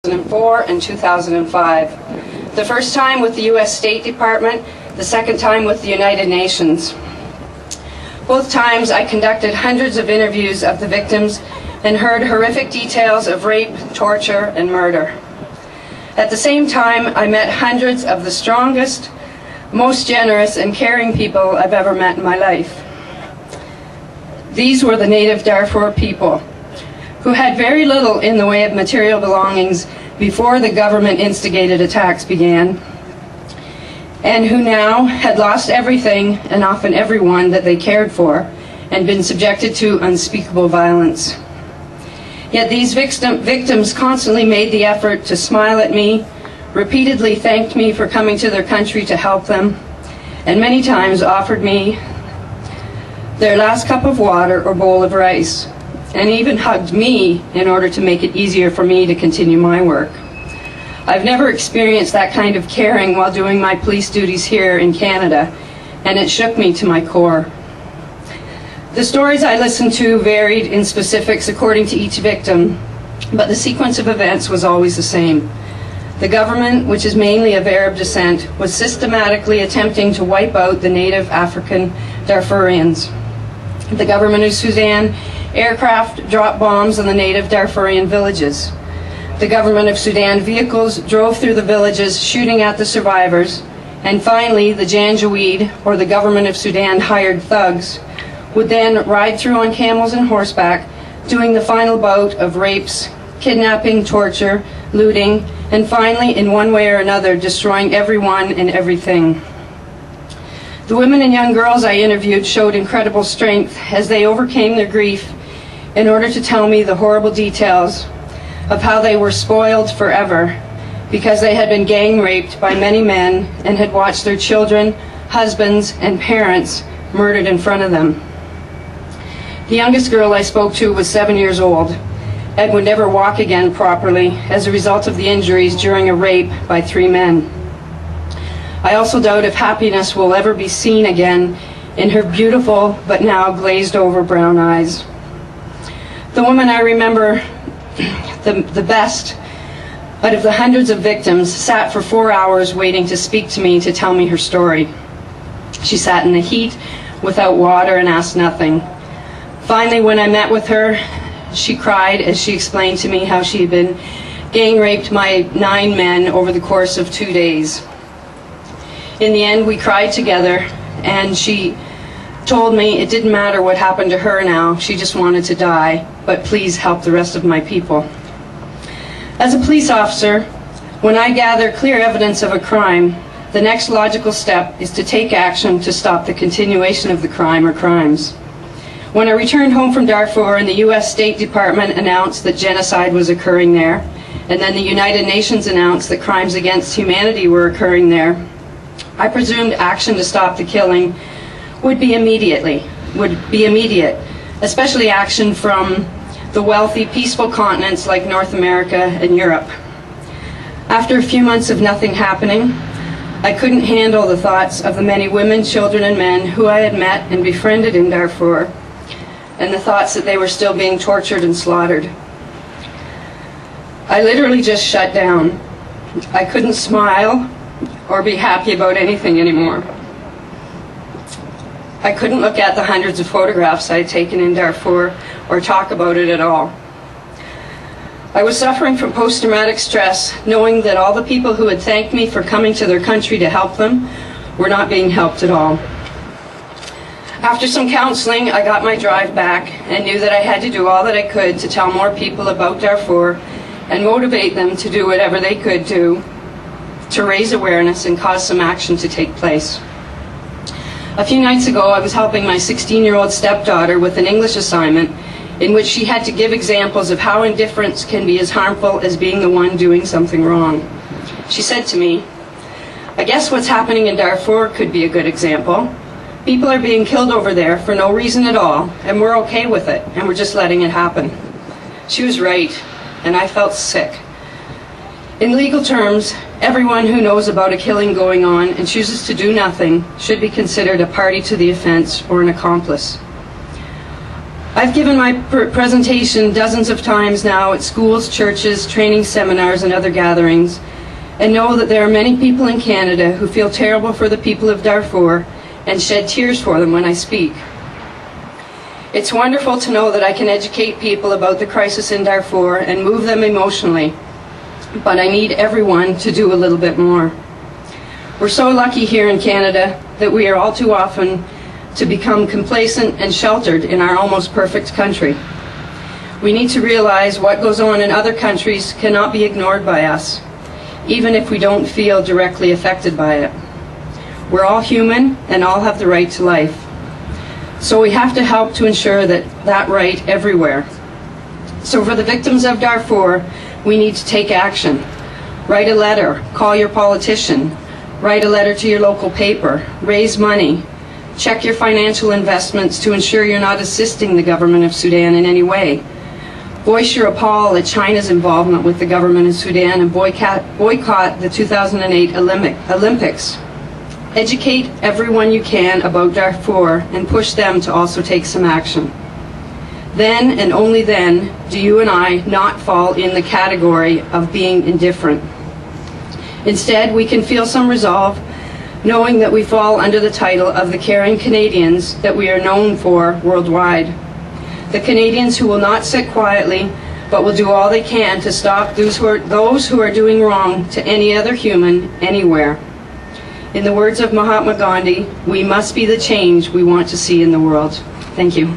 2004 and 2005. The first time with the U.S. State Department, the second time with the United Nations. Both times I conducted hundreds of interviews of the victims and heard horrific details of rape, torture, and murder. At the same time, I met hundreds of the strongest, most generous and caring people I've ever met in my life. These were the native Darfur people, who had very little in the way of material belongings before the government instigated attacks began, and who now had lost everything and often everyone that they cared for and been subjected to unspeakable violence. Yet these victims constantly made the effort to smile at me, repeatedly thanked me for coming to their country to help them, and many times offered me their last cup of water or bowl of rice, and even hugged me in order to make it easier for me to continue my work. I've never experienced that kind of caring while doing my police duties here in Canada, and it shook me to my core. The stories I listened to varied in specifics according to each victim, but the sequence of events was always the same. The government, which is mainly of Arab descent, was systematically attempting to wipe out the native African Darfurians. The government of Sudan aircraft dropped bombs on the native Darfurian villages. The government of Sudan vehicles drove through the villages shooting at the survivors, and finally the Janjaweed, or the government of Sudan hired thugs, would then ride through on camels and horseback, doing the final bout of rapes, kidnapping, torture, looting, and finally, in one way or another, destroying everyone and everything. The women and young girls I interviewed showed incredible strength as they overcame their grief in order to tell me the horrible details of how they were spoiled forever because they had been gang raped by many men and had watched their children, husbands, and parents murdered in front of them. The youngest girl I spoke to was 7 years old and would never walk again properly as a result of the injuries during a rape by 3 men. I also doubt if happiness will ever be seen again in her beautiful but now glazed over brown eyes. The woman I remember the best out of the hundreds of victims sat for 4 hours waiting to speak to me to tell me her story. She sat in the heat without water and asked nothing. Finally, when I met with her, she cried as she explained to me how she had been gang raped by 9 men over the course of 2 days. In the end, we cried together, and she told me it didn't matter what happened to her now, she just wanted to die, but please help the rest of my people. As a police officer, when I gather clear evidence of a crime, the next logical step is to take action to stop the continuation of the crime or crimes. When I returned home from Darfur and the U.S. State Department announced that genocide was occurring there, and then the United Nations announced that crimes against humanity were occurring there, I presumed action to stop the killing would be immediate, especially action from the wealthy, peaceful continents like North America and Europe. After a few months of nothing happening, I couldn't handle the thoughts of the many women, children, and men who I had met and befriended in Darfur, and the thoughts that they were still being tortured and slaughtered. I literally just shut down. I couldn't smile or be happy about anything anymore. I couldn't look at the hundreds of photographs I had taken in Darfur or talk about it at all. I was suffering from post-traumatic stress, knowing that all the people who had thanked me for coming to their country to help them were not being helped at all. After some counseling, I got my drive back and knew that I had to do all that I could to tell more people about Darfur and motivate them to do whatever they could do to raise awareness and cause some action to take place. A few nights ago, I was helping my 16-year-old stepdaughter with an English assignment in which she had to give examples of how indifference can be as harmful as being the one doing something wrong. She said to me, "I guess what's happening in Darfur could be a good example. People are being killed over there for no reason at all, and we're okay with it, and we're just letting it happen." She was right, and I felt sick. In legal terms, everyone who knows about a killing going on and chooses to do nothing should be considered a party to the offense or an accomplice. I've given my presentation dozens of times now at schools, churches, training seminars, and other gatherings, and know that there are many people in Canada who feel terrible for the people of Darfur and shed tears for them when I speak. It's wonderful to know that I can educate people about the crisis in Darfur and move them emotionally, but I need everyone to do a little bit more. We're so lucky here in Canada that we are all too often to become complacent and sheltered in our almost perfect country. We need to realize what goes on in other countries cannot be ignored by us, even if we don't feel directly affected by it. We're all human and all have the right to life. So we have to help to ensure that right everywhere. So for the victims of Darfur, we need to take action. Write a letter, call your politician, write a letter to your local paper, raise money, check your financial investments to ensure you're not assisting the government of Sudan in any way. Voice your appall at China's involvement with the government of Sudan and boycott the 2008 Olympics. Educate everyone you can about Darfur and push them to also take some action. Then and only then do you and I not fall in the category of being indifferent. Instead, we can feel some resolve, knowing that we fall under the title of the caring Canadians that we are known for worldwide. The Canadians who will not sit quietly, but will do all they can to stop those who are doing wrong to any other human, anywhere. In the words of Mahatma Gandhi, we must be the change we want to see in the world. Thank you.